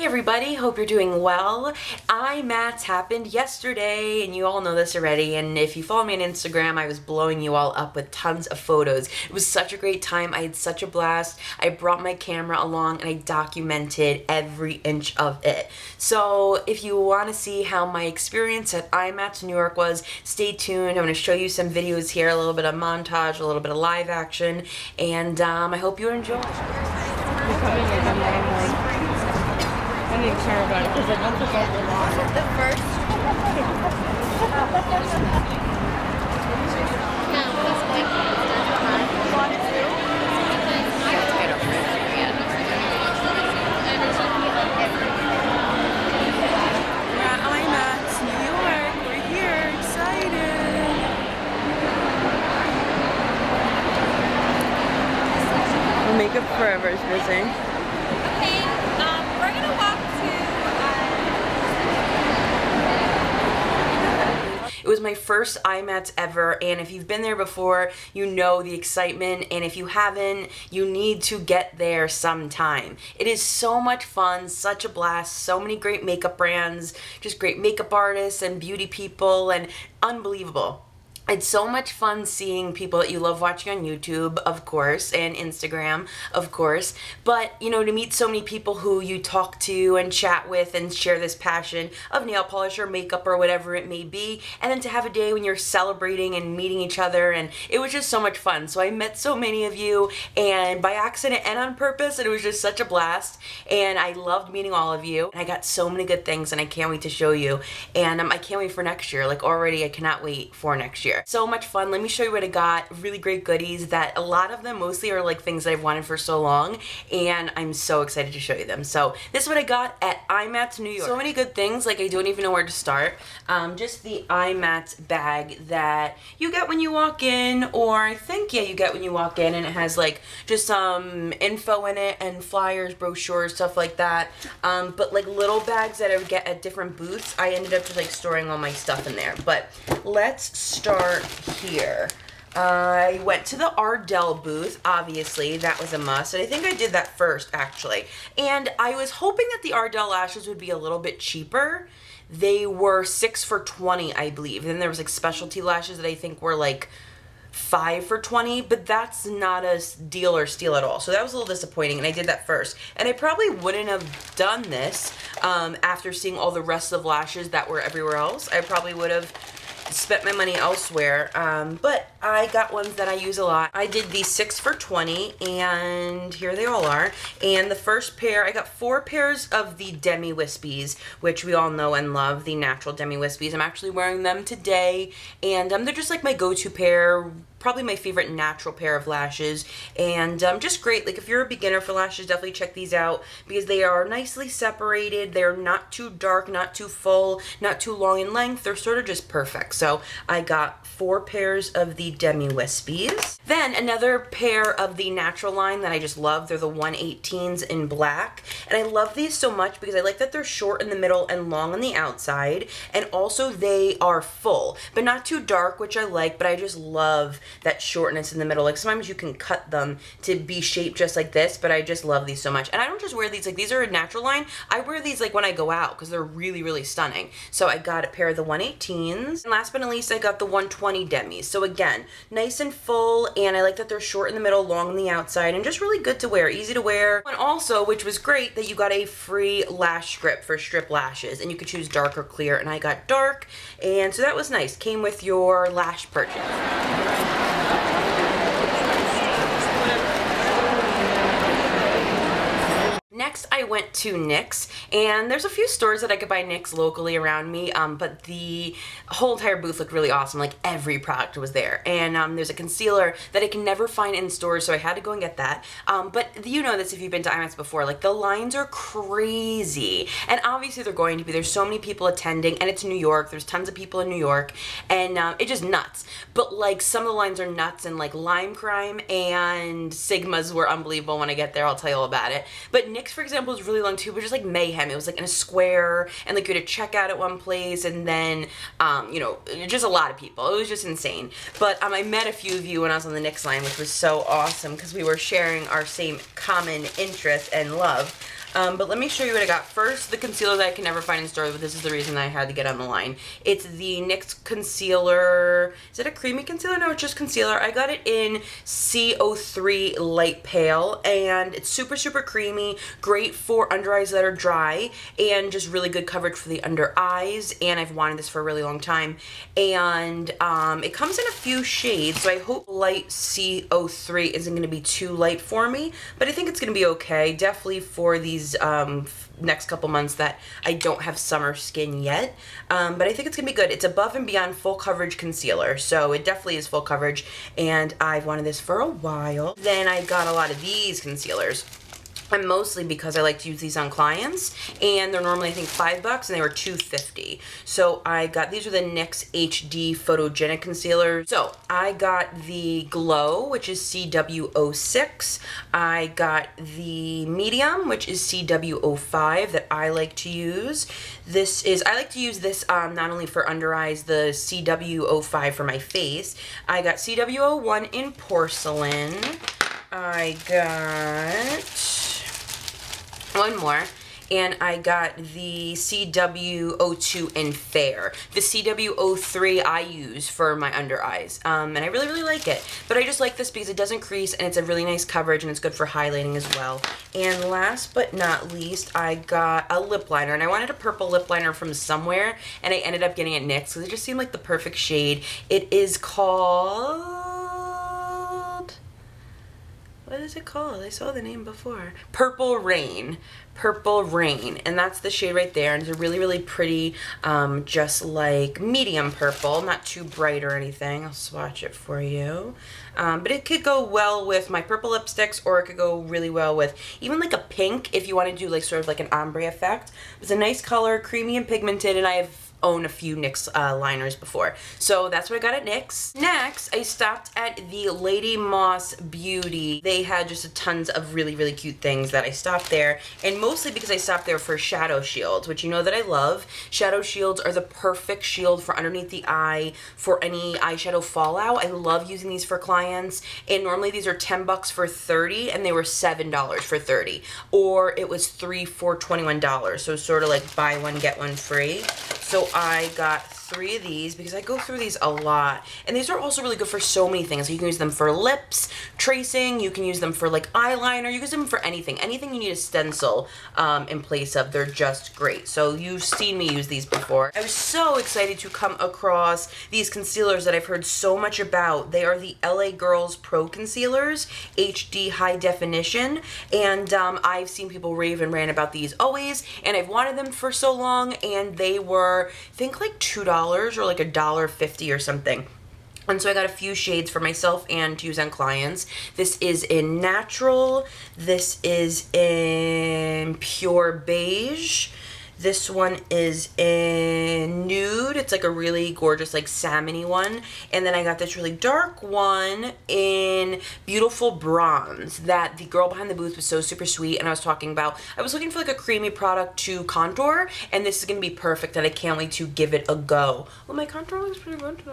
everybody, hope you're doing well. IMATS happened yesterday and you all know this already, and if you follow me on Instagram I was blowing you all up with tons of photos. It was such a great time. I had such a blast. I brought my camera along and I documented every inch of it. So if you want to see how my experience at IMATS New York was, stay tuned. I'm going to show you some videos here, a little bit of montage, a little bit of live action, and I hope you enjoy. I didn't care about it because I don't think I'll be the first. We're at IMATS New York. We're here, excited. Well, Makeup Forever is busy. We're gonna walk It was my first IMATS ever, and if you've been there before, you know the excitement, and if you haven't, you need to get there sometime. It is so much fun, such a blast, so many great makeup brands, just great makeup artists and beauty people, and unbelievable. It's so much fun seeing people that you love watching on YouTube, of course, and Instagram, of course, but, you know, to meet so many people who you talk to and chat with and share this passion of nail polish or makeup or whatever it may be, and then to have a day when you're celebrating and meeting each other, and it was just so much fun. So I met so many of you, and by accident and on purpose, and it was just such a blast, and I loved meeting all of you, and I got so many good things, and I can't wait to show you, and I can't wait for next year. Like, already, I cannot wait for next year. So much fun. Let me show you what I got. Really great goodies that a lot of them mostly are like things that I've wanted for so long, and I'm so excited to show you them. So this is what I got at IMATS New York. So many good things, like I don't even know where to start. Just the IMATS bag that you get when you walk in, or I think, yeah, you get when you walk in, and it has like just some info in it and flyers, brochures, stuff like that. But like little bags that I would get at different booths, I ended up just like storing all my stuff in there. But let's start here. I went to the Ardell booth, obviously, that was a must, and I think I did that first, actually. And I was hoping that the Ardell lashes would be a little bit cheaper. They were 6 for $20, I believe. And then there was like specialty lashes that I think were like 5 for $20, but that's not a deal or steal at all. So that was a little disappointing, and I did that first. And I probably wouldn't have done this after seeing all the rest of lashes that were everywhere else. I probably would have spent my money elsewhere, but I got ones that I use a lot. I did the 6 for $20, and here they all are. And the first pair, I got 4 pairs of the Demi Wispies, which we all know and love, the natural Demi Wispies. I'm actually wearing them today, and they're just like my go-to pair, probably my favorite natural pair of lashes, and just great. Like, if you're a beginner for lashes, definitely check these out because they are nicely separated. They're not too dark, not too full, not too long in length. They're sort of just perfect. So I got 4 pairs of the Demi Wispies. Then another pair of the natural line that I just love. They're the 118s in black, and I love these so much because I like that they're short in the middle and long on the outside, and also they are full, but not too dark, which I like, but I just love that shortness in the middle. Like, sometimes you can cut them to be shaped just like this, but I just love these so much. And I don't just wear these, like, these are a natural line. I wear these like when I go out because they're really, really stunning. So I got a pair of the 118s. And last but not least, I got the 120 Demis. So again, nice and full, and I like that they're short in the middle, long on the outside, and just really good to wear, easy to wear. And also, which was great, that you got a free lash strip for strip lashes, and you could choose dark or clear, and I got dark, and so that was nice. Came with your lash purchase. Next, I went to NYX, and there's a few stores that I could buy NYX locally around me, but the whole entire booth looked really awesome. Like, every product was there, and there's a concealer that I can never find in stores, so I had to go and get that. But you know this if you've been to IMATS before, like, the lines are crazy, and obviously they're going to be. There's so many people attending, and it's New York. There's tons of people in New York, and it's just nuts. But like, some of the lines are nuts, and like Lime Crime and Sigma's were unbelievable. When I get there, I'll tell you all about it. But NYX, for example, was really long too, but just like mayhem. It was like in a square, and like you had to check out at one place, and then you know, just a lot of people. It was just insane. But I met a few of you when I was on the NYX line, which was so awesome because we were sharing our same common interest and love. But let me show you what I got. First, the concealer that I can never find in stores, but this is the reason I had to get on the line. It's the NYX concealer. Is it a creamy concealer? No, it's just concealer. I got it in CO3 Light Pale, and it's super, super creamy, great for under eyes that are dry, and just really good coverage for the under eyes, and I've wanted this for a really long time. And it comes in a few shades, so I hope light CO3 isn't going to be too light for me, but I think it's going to be okay. Definitely for these next couple months that I don't have summer skin yet, but I think it's gonna be good. It's above and beyond full coverage concealer, so it definitely is full coverage, and I've wanted this for a while. Then I got a lot of these concealers, and mostly because I like to use these on clients, and they're normally I think $5 and they were $2.50. So I got, these are the NYX HD Photogenic Concealer. So I got the Glow, which is CW06. I got the Medium, which is CW05 that I like to use. This is, I like to use this not only for under eyes, the CW05 for my face. I got CW01 in Porcelain. I got one more, and I got the CW02 in Fair. The CW03 I use for my under eyes, and I really, really like it. But I just like this because it doesn't crease, and it's a really nice coverage, and it's good for highlighting as well. And last but not least, I got a lip liner, and I wanted a purple lip liner from somewhere, and I ended up getting it NYX because it just seemed like the perfect shade. It is called... what is it called? I saw the name before. Purple Rain. Purple Rain. And that's the shade right there. And it's a really, really pretty, just like medium purple. Not too bright or anything. I'll swatch it for you. But it could go well with my purple lipsticks, or it could go really well with even like a pink if you want to do like sort of like an ombre effect. It's a nice color, creamy and pigmented, and I have owned a few NYX liners before. So that's what I got at NYX. Next, I stopped at the Lady Moss Beauty. They had just tons of really, really cute things that I stopped there, and mostly because I stopped there for shadow shields, which you know that I love. Shadow shields are the perfect shield for underneath the eye for any eyeshadow fallout. I love using these for clients, and normally these are $10 for 30, and they were $7 for 30, or it was $3 for $21, so sort of like buy one get one free. So I got 3 of these because I go through these a lot, and these are also really good for so many things. You can use them for lips tracing, you can use them for like eyeliner, you can use them for anything you need a stencil in place of. They're just great. So you've seen me use these before. I was so excited to come across these concealers that I've heard so much about. They are the LA Girls Pro Concealers HD High Definition, and I've seen people rave and rant about these always, and I've wanted them for so long, and they were, I think, like $2 or like $1.50 or something. And so I got a few shades for myself and to use on clients. This is in Natural. This is in Pure Beige. This one is in Nude. It's like a really gorgeous, like salmon-y one. And then I got this really dark one in Beautiful Bronze that the girl behind the booth was so super sweet, and I was talking about. I was looking for like a creamy product to contour, and this is going to be perfect, and I can't wait to give it a go. Well, my contour looks pretty good today.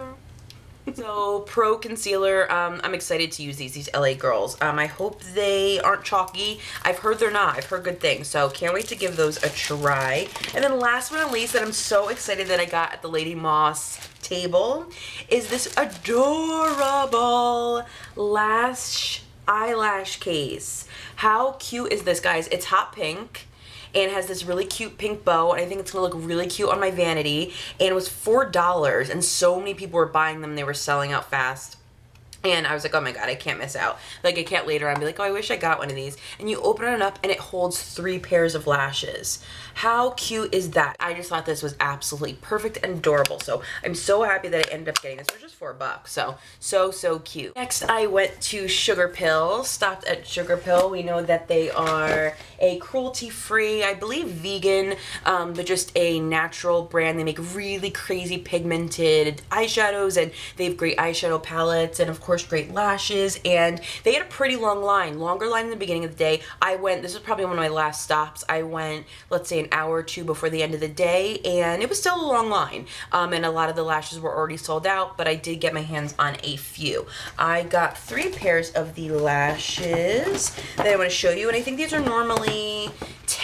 So, Pro Concealer, I'm excited to use these LA Girls. I hope they aren't chalky. I've heard they're not. I've heard good things, so can't wait to give those a try. And then last but not least, that I'm so excited that I got at the Lady Moss table, is this adorable lash eyelash case. How cute is this, guys? It's hot pink, and it has this really cute pink bow, and I think it's gonna look really cute on my vanity. And it was $4, and so many people were buying them. They were selling out fast. And I was like, oh my god, I can't miss out. Like, I can't later on be like, oh, I wish I got one of these. And you open it up, and it holds 3 pairs of lashes. How cute is that? I just thought this was absolutely perfect and adorable. So I'm so happy that I ended up getting this. It was just $4. So cute. Next, I went to Sugar Pill. Stopped at Sugar Pill. We know that they are a cruelty-free, I believe vegan, but just a natural brand. They make really crazy pigmented eyeshadows, and they have great eyeshadow palettes, and of course great lashes. And they had a pretty long line, longer line in the beginning of the day. I went, this was probably one of my last stops. I went, let's say, an hour or 2 before the end of the day, and it was still a long line, and a lot of the lashes were already sold out, but I did get my hands on a few. I got 3 pairs of the lashes that I want to show you, and I think these are normally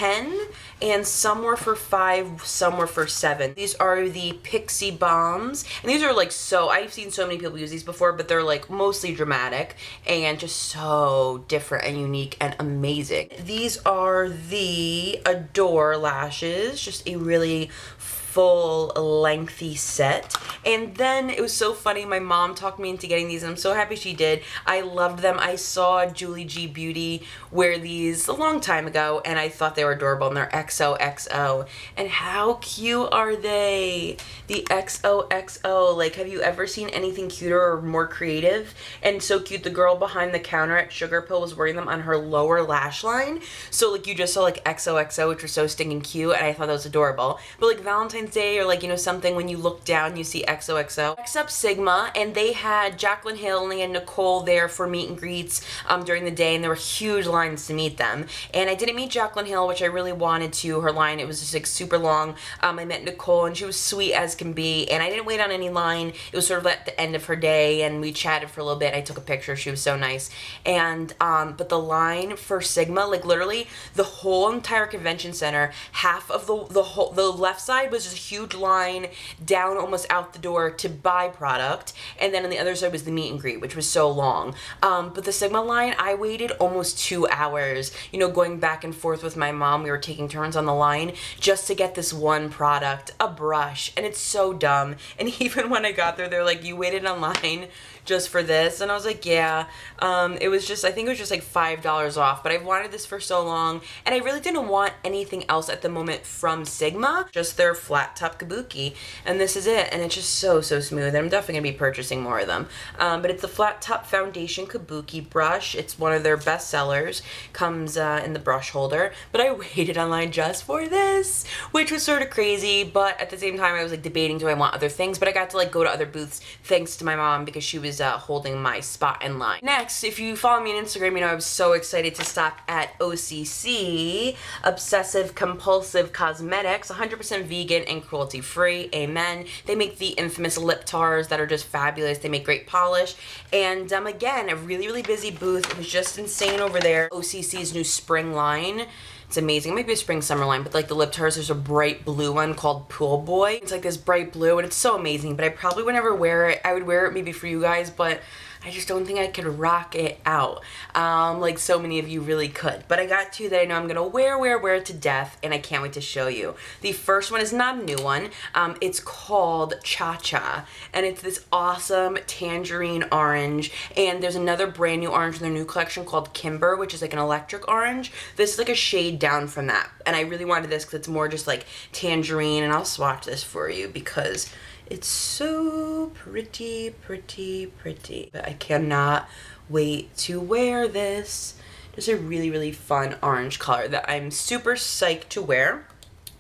10 and some were for 5, some were for 7. These are the Pixie Bombs, and these are like I've seen so many people use these before, but they're like mostly dramatic and just so different and unique and amazing. These are the Adore lashes, just a really full lengthy set. And then it was so funny, my mom talked me into getting these and I'm so happy she did. I loved them. I saw Julie G Beauty wear these a long time ago and I thought they were adorable, and they're XOXO. And how cute are they? The XOXO, like, have you ever seen anything cuter or more creative? And so cute, the girl behind the counter at Sugar Pill was wearing them on her lower lash line. So like you just saw like XOXO, which was so stinking cute, and I thought that was adorable. But like Valentine's Day or like, you know, something, when you look down you see XOXO. Next up, Sigma, and they had Jaclyn Hill and they had Nicole there for meet and greets during the day, and there were huge lines to meet them. And I didn't meet Jaclyn Hill, which I really wanted to. Her line, it was just like super long. I met Nicole and she was sweet as can be, and I didn't wait on any line. It was sort of at the end of her day and we chatted for a little bit. I took a picture. She was so nice. And but the line for Sigma, like literally the whole entire convention center, half of the left side was just a huge line down almost out the door to buy product, and then on the other side was the meet and greet, which was so long. But the Sigma line, I waited almost 2 hours, you know, going back and forth with my mom. We were taking turns on the line just to get this one product, a brush, and it's so dumb. And even when I got there, they're like, you waited online just for this? And I was like, yeah. It was just, I think it was just like $5 off, but I've wanted this for so long, and I really didn't want anything else at the moment from Sigma, just their flat top kabuki, and this is it, and it's just so smooth, and I'm definitely gonna be purchasing more of them. But it's the flat top foundation kabuki brush. It's one of their best sellers, comes in the brush holder, but I waited online just for this, which was sort of crazy, but at the same time I was like debating, do I want other things? But I got to like go to other booths thanks to my mom, because she was holding my spot in line. Next, if you follow me on Instagram, you know I was so excited to stop at OCC, Obsessive Compulsive Cosmetics, 100% vegan and cruelty free, amen. They make the infamous lip tars that are just fabulous. They make great polish, and again, a really busy booth. It was just insane over there. OCC's new spring line, it's amazing. It might be a spring summer line, but like the lip tars, there's a bright blue one called Pool Boy. It's like this bright blue and it's so amazing, but I probably would never wear it. I would wear it maybe for you guys, but I just don't think I could rock it out like so many of you really could. But I got two that I know I'm gonna wear it to death, and I can't wait to show you. The first one is not a new one. It's called Cha Cha, and it's this awesome tangerine orange, and there's another brand new orange in their new collection called Kimber, which is like an electric orange. This is like a shade down from that, and I really wanted this because it's more just like tangerine, and I'll swatch this for you because it's so pretty. But I cannot wait to wear this. Just a really fun orange color that I'm super psyched to wear.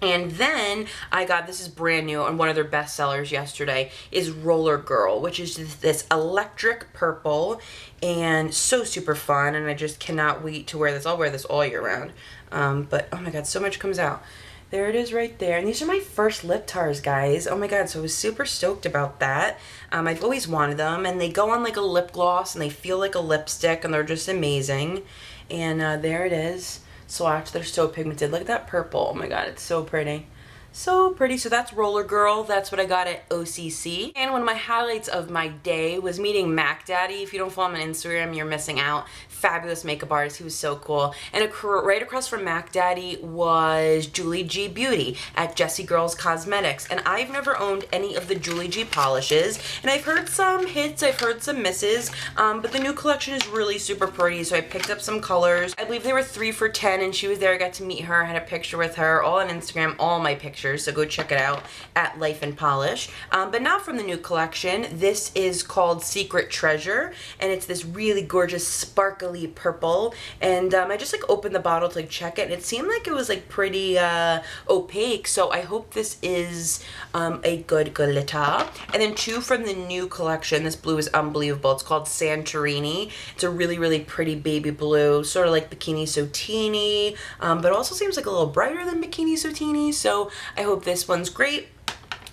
And then I got, this is brand new, and one of their best sellers yesterday is Roller Girl, which is this electric purple, and so super fun, and I just cannot wait to wear this. I'll wear this all year round. But oh my god, so much comes out. There it is right there. And these are my first lip tars, guys. Oh my god, so I was super stoked about that. I've always wanted them, and they go on like a lip gloss, and they feel like a lipstick, and they're just amazing. And there it is. Swatch, they're so pigmented. Look at that purple. Oh my god, it's so pretty. So pretty. So that's Roller Girl. That's what I got at OCC. And one of my highlights of my day was meeting Mac Daddy. If you don't follow him on Instagram, you're missing out. Fabulous makeup artist. He was so cool. And right across from Mac Daddy was Julie G Beauty at Jessie Girls Cosmetics. And I've never owned any of the Julie G polishes. And I've heard some hits, I've heard some misses, but the new collection is really super pretty. So I picked up some colors. I believe they were 3 for $10, and she was there. I got to meet her, I had a picture with her, all on Instagram, all my pictures. So go check it out at LifeinPolish. But not from the new collection. This is called Secret Treasure, and it's this really gorgeous sparkly purple, and I just like opened the bottle to like check it, and it seemed like it was like pretty opaque, so I hope this is a good glitter. And then 2 from the new collection. This blue is unbelievable. It's called Santorini. It's a really pretty baby blue, sort of like Bikini Sotini, but also seems like a little brighter than Bikini Sotini, so I hope this one's great.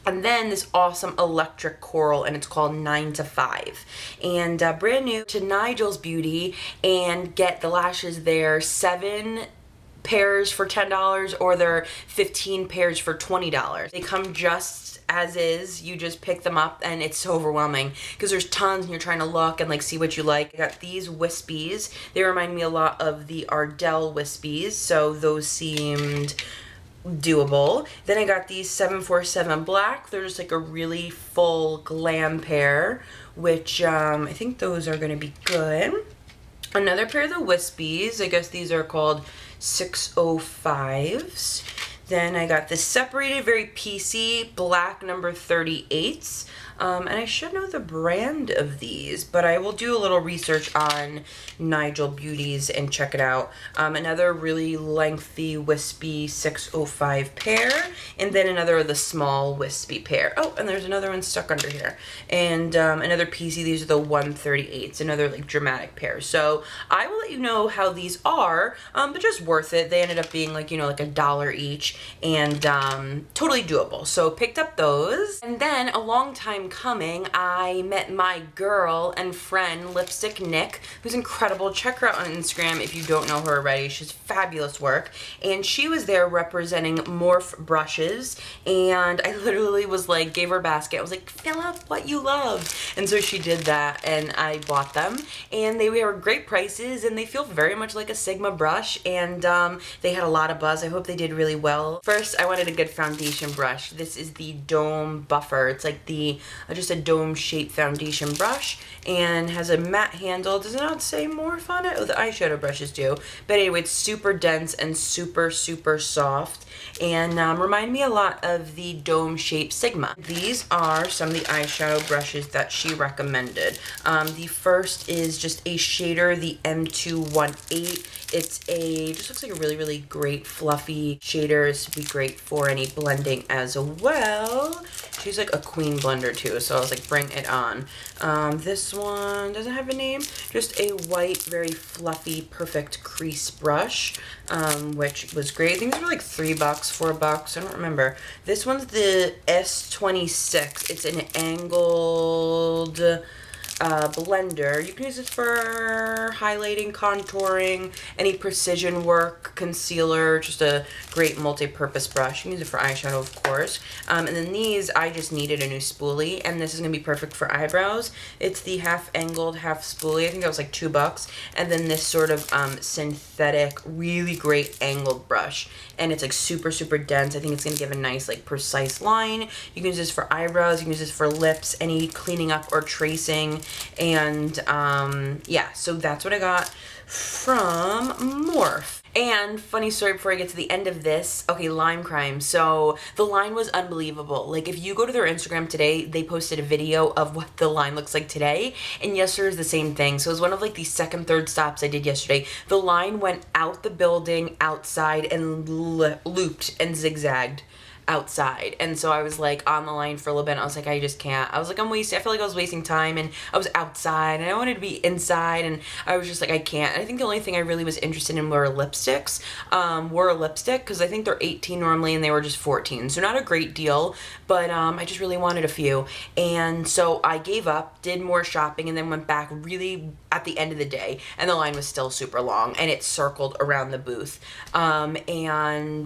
And then this awesome electric coral, and it's called 9 to 5. And brand new to Nigel's Beauty, and get the lashes there, 7 pairs for $10 or they're 15 pairs for $20. They come just as is. You just pick them up and it's so overwhelming because there's tons and you're trying to look and like see what you like. I got these Wispies. They remind me a lot of the Ardell Wispies, so those seemed doable. Then I got these 747 black. They're just like a really full glam pair, which I think those are gonna be good. Another pair of the Wispies. I guess these are called 605s. Then I got this separated, very piecey, black number 38s. And I should know the brand of these, but I will do a little research on Nigel Beauties and check it out. Another really lengthy wispy 605 pair, and then another of the small wispy pair. Oh, and there's another one stuck under here. And another piecey, these are the 138s, another like dramatic pair. So I will let you know how these are, but just worth it. They ended up being like, you know, like $1 each, and totally doable. So picked up those. And then a long time coming, I met my girl and friend Lipstick Nick, who's incredible. Check her out on Instagram if you don't know her already. She's fabulous work, and she was there representing Morph Brushes, and I literally was like, gave her a basket. I was like, fill up what you love, and so she did that, and I bought them, and they were great prices, and they feel very much like a Sigma brush, and they had a lot of buzz. I hope they did really well. First, I wanted a good foundation brush. This is the Dome Buffer. It's like the just a dome-shaped foundation brush, and has a matte handle. Does it not say Morph on it? Oh, the eyeshadow brushes do. But anyway, it's super dense and super, super soft, and remind me a lot of the dome-shaped Sigma. These are some of the eyeshadow brushes that she recommended. The first is just a shader, the M218. It's just looks like a really, really great fluffy shader. This would be great for any blending as well. She's like a queen blender too, so I was like, bring it on. This one doesn't have a name. Just a white, very fluffy, perfect crease brush, which was great. I think these were like $3, $4. I don't remember. This one's the S26. It's an angled blender. You can use this for highlighting, contouring, any precision work, concealer, just a great multi-purpose brush. You can use it for eyeshadow, of course. And then these, I just needed a new spoolie, and this is going to be perfect for eyebrows. It's the half angled, half spoolie. I think that was like $2. And then this sort of synthetic, really great angled brush. And it's like super, super dense. I think it's going to give a nice, like, precise line. You can use this for eyebrows. You can use this for lips, any cleaning up or tracing. And yeah, so that's what I got from Morph. And funny story before I get to the end of this, okay, Lime Crime. So the line was unbelievable. Like, if you go to their Instagram today, they posted a video of what the line looks like today, and yesterday was the same thing. So it was one of like the second, third stops I did yesterday. The line went out the building, outside, and looped and zigzagged outside. And so I was like on the line for a little bit, and I was like, I just can't. I was like, I feel like I was wasting time, and I was outside and I wanted to be inside, and I was just like, I can't. And I think the only thing I really was interested in were lipsticks. Were a lipstick, because I think they're 18 normally and they were just 14. So not a great deal, but I just really wanted a few. And so I gave up, did more shopping, and then went back really at the end of the day, and the line was still super long, and it circled around the booth. And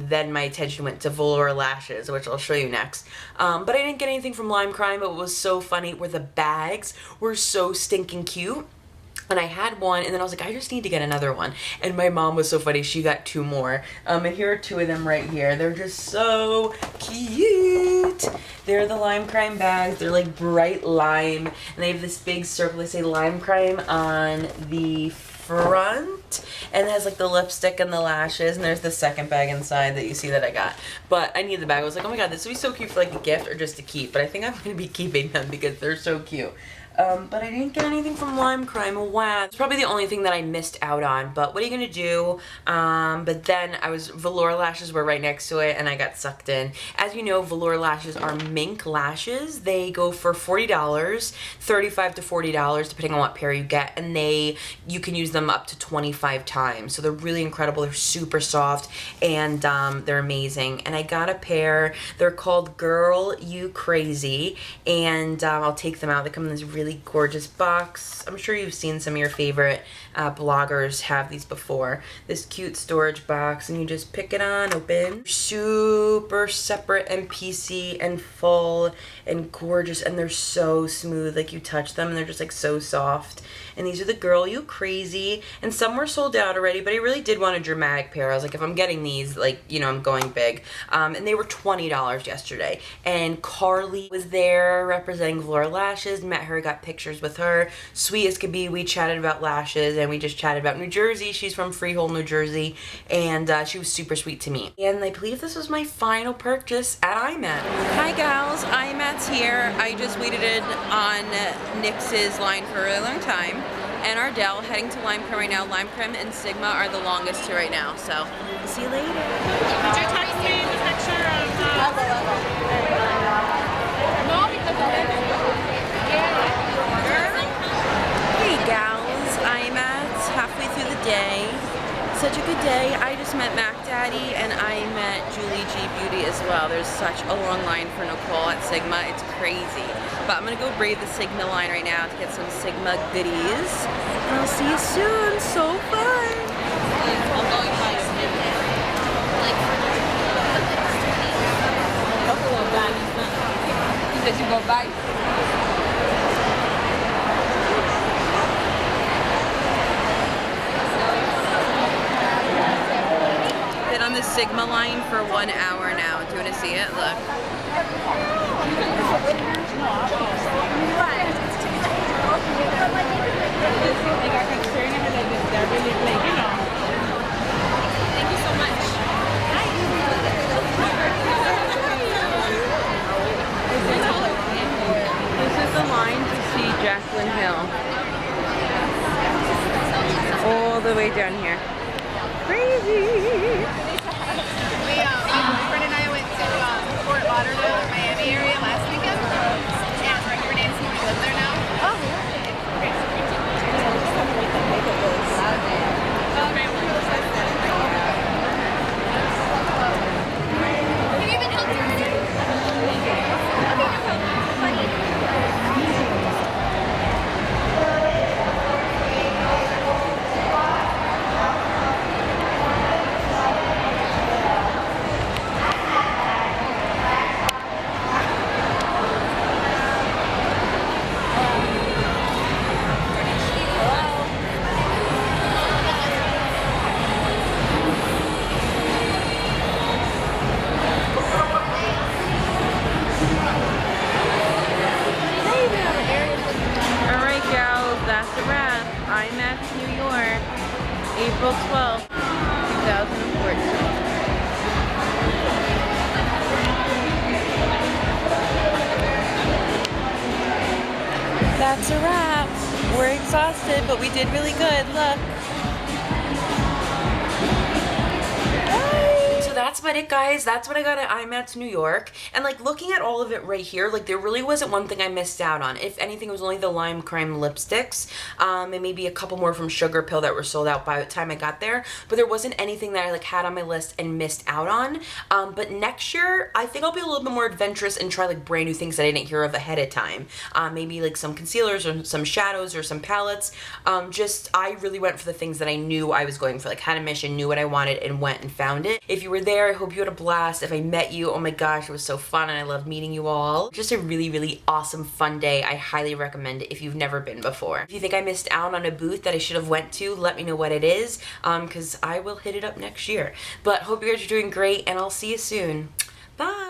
then my attention went to velour lashes, which I'll show you next. But I didn't get anything from Lime Crime, but what was so funny were the bags were so stinking cute. And I had one, and then I was like, I just need to get another one. And my mom was so funny, she got 2 more. And here are 2 of them right here. They're just so cute. They're the Lime Crime bags. They're like bright lime, and they have this big circle. They say Lime Crime on the front, and it has like the lipstick and the lashes, and there's the second bag inside that you see that I got. But I need the bag. I was like, oh my god, this would be so cute for like a gift or just to keep. But I think I'm going to be keeping them because they're so cute. But I didn't get anything from Lime Crime. Wow. It's probably the only thing that I missed out on, but what are you gonna do? But then velour lashes were right next to it, and I got sucked in. As you know, velour lashes are mink lashes. They go for $40, $35 to $40, depending on what pair you get, and you can use them up to 25 times. So they're really incredible. They're super soft, and they're amazing. And I got a pair. They're called Girl You Crazy, and I'll take them out. They come in this really really gorgeous box. I'm sure you've seen some of your favorite bloggers have these before. This cute storage box, and you just pick it on open. Super separate and piecey and full and gorgeous, and they're so smooth. Like, you touch them and they're just like so soft. And these are the Girl You Crazy, and some were sold out already, but I really did want a dramatic pair. I was like, if I'm getting these, like, you know, I'm going big. And they were $20 yesterday. And Carly was there representing Flora Lashes. Met her, got pictures with her. Sweet as could be, we chatted about lashes, and we just chatted about New Jersey. She's from Freehold, New Jersey, and she was super sweet to me. And I believe this was my final purchase at IMATS. Hi gals, IMATS here. I just waited on NYX's line for a really long time. And Ardell, heading to Lime Creme right now. Lime Creme and Sigma are the longest two right now, so see you later. Did you text me the picture of No, because Hey gals, IMATS, halfway through the day. Such a good day. I just met Mac Daddy, and I met Julie G Beauty as well. There's such a long line for Nicole at Sigma. It's crazy. But I'm gonna go brave the Sigma line right now to get some Sigma goodies. And I'll see you soon. So fun. I'm going by Sigma. Like, he said you go by. Been on the Sigma line for 1 hour now. Do you want to see it? Look. thank you so much. This is the line to see Jaclyn Hill. All the way down here. Crazy! My friend and I went to Fort Lauderdale or Miami area last weekend. Yeah, we're here dancing. We live there now. Have you been helped already? Okay, no problem. Funny. Alright gals, that's a wrap. IMATS New York, April 12th, 2014. That's a wrap. We're exhausted, but we did really good. Look. So that's about it, guys. That's what I got at IMATS New York. And like, looking at all of it right here, like, there really wasn't one thing I missed out on. If anything, it was only the Lime Creme lipsticks, and maybe a couple more from Sugar Pill that were sold out by the time I got there. But there wasn't anything that I like had on my list and missed out on. But next year, I think I'll be a little bit more adventurous and try like brand new things that I didn't hear of ahead of time. Maybe like some concealers or some shadows or some palettes. I really went for the things that I knew I was going for, like had a mission, knew what I wanted, and went and found it. If you were there, I hope you had a blast. If I met you, oh my gosh, it was so fun, and I loved meeting you all. Just a really, really awesome, fun day. I highly recommend it if you've never been before. If you think I missed out on a booth that I should have went to, let me know what it is, because I will hit it up next year. But hope you guys are doing great, and I'll see you soon. Bye!